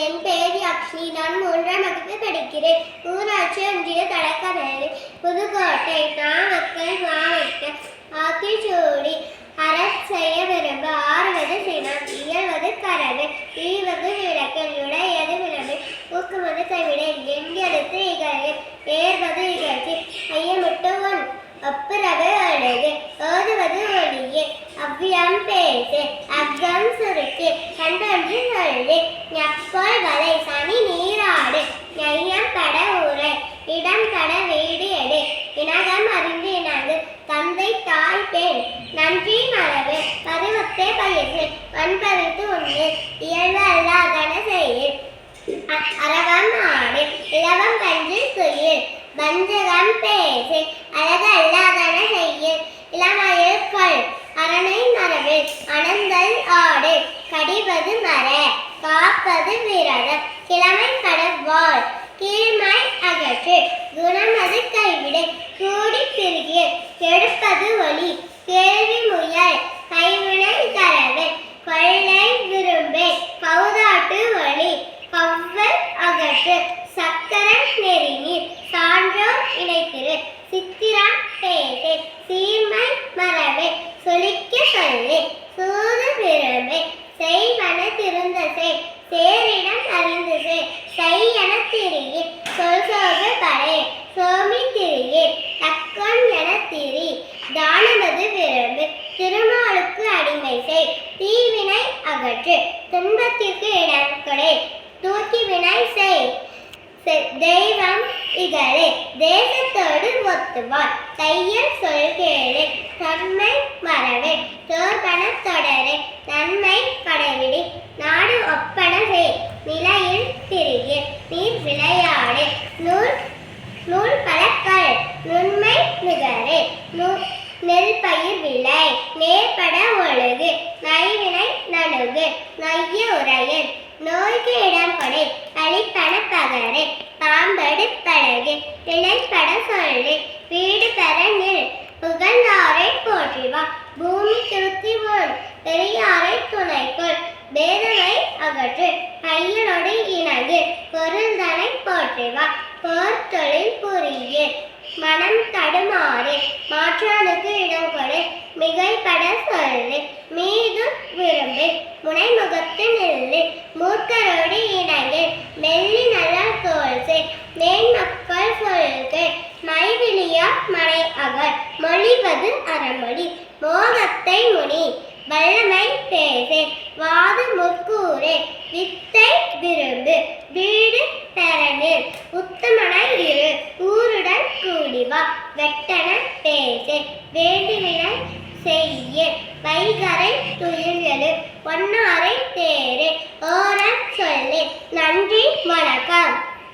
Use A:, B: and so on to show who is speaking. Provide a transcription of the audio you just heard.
A: என் பெயர் யாக்ஷினி. நான் 3ஆம் வகுப்பு படிக்கிறேன். ஊராட்சி ஒன்றிய தொடக்கப்பள்ளி புதுக்கோட்டை. நாமக்கல் மாவட்டம். ஆத்திச்சூடி. அறச் செய்ய விரும்ப ஆறுவது சினம், இயல்வது கரவு, ஈவது விளக்கல், உடையது விளம்பு, ஊக்குவது கைவிடை, எங்கெடுத்து இகழ்வு, ஏறுவது இகழ்ச்சி, ஐயமிட்டு ஒன் ஒப்புரவு அழகு, ஓதுவது ஒளியே, அவ்வியம் பேசு, அக்கம் சுருக்கு, கண்டொன்று சொல்லு, ஞப்போல் வலை, சனி நீராடு, நையம் பட ஊரை, இடம் கட வீடு எடு, இனகம் அறிந்து இணங்கு, தந்தை தாய் பெண், நன்றி மரபு, பருவத்தை பயிர்வு, பண்பறித்து உண்டு, இயல்பு அல்லாதன செய்ய, அரவம் ஆடு, இலவம் கன்று குயில், வஞ்சகம் பேசு, அழகு அல்லாதன செய்ய, இளமயில் கொள், அரணை மரபு, அனந்தல் ஆடு, கடிவது மர, காப்பது விரதம், கிழமை கடவாள், கீழ்மை அகற்று, குணமது கைவிடு, கூடி பிரிகிய, கெடுப்பது ஒளி, கேள்வி முயல், கைவினை தரவு, கொள்ளை விரும்பு, கௌதாட்டு ஒளி, கவ்வல் அகற்று, சக்கரம் நெறிநீர், சான்றோர் இணைத்திரு, சித்திரம் பேசு, சீர்மை மரபு, சொலிக்க சொல்லு, சூது விரும்பு, செய்வன திருந்த செய், சேரிடம் அறிந்து செய் என திரியே, சொல் சோகு படை, சோமி திரியே, தக்கோன் என திரி, தானமது விரும்பு, திருமாலுக்கு அடிமை செய், தீவினை அகற்று, துன்பத்திற்கு இடம் கொடை, தூக்கி வினை செய், தெய்வம் இகழே, தேசத்தோடு ஒத்துவார், தையல் சொல் கேளு, தன்மை மரபு, தோற்பன தொடரு, நன்மை கடைவிடி, நாடு ஒப்பன செய், நிலையில் திரிகே, நீர் விளையாடு, நூல் பழக்கல், நுண்மை நிகரே, நெல் பயிர் விளை, நேர்பட ஒழுகு, நைவினை நணுகு, நைய உரையல், நோய்க்கு இடம் கொடை, அழிப்பன பகரை, பாம்படு பழகு, திணைப்பட சொல்லு, வீடு பெற நில், புகழ்ந்தாரை போற்றிவா, பூமி திருத்தி உன், பெரியாரை துணைக்குள், பேதமை அகற்று, கையனோடு இணங்கு, பொருள்தனை போற்றிவா, போர் தொழில் புரிய, மனம் தடுமாறு, மாற்றானுக்கு இடம் கொடு, மிகைப்பட சொல்லு, மீது விரும்பு, முனைமுகத்து நில்லு, மூர்க்கரோடு இணங்கு, மெல்லி நல்ல தோல்சு, மேன்மக்கள் சொல்கு, மைவிலியா மனை அகர், மொழிவது அறமொழி, மோகத்தை முனி, வல்லமை பேசு, வாது முற்கூறு, வித்தை விரும்பு, வீடு பெறனில், உத்தமனை இரு, ஊருடன் கூடிவா, வெட்டன பேசு, வேண்டுவினை செய்ய, வைகரை துயில்களு, பொன்னாரை தேரு, ஓரம் சொல்லு. நன்றி, வணக்கம்.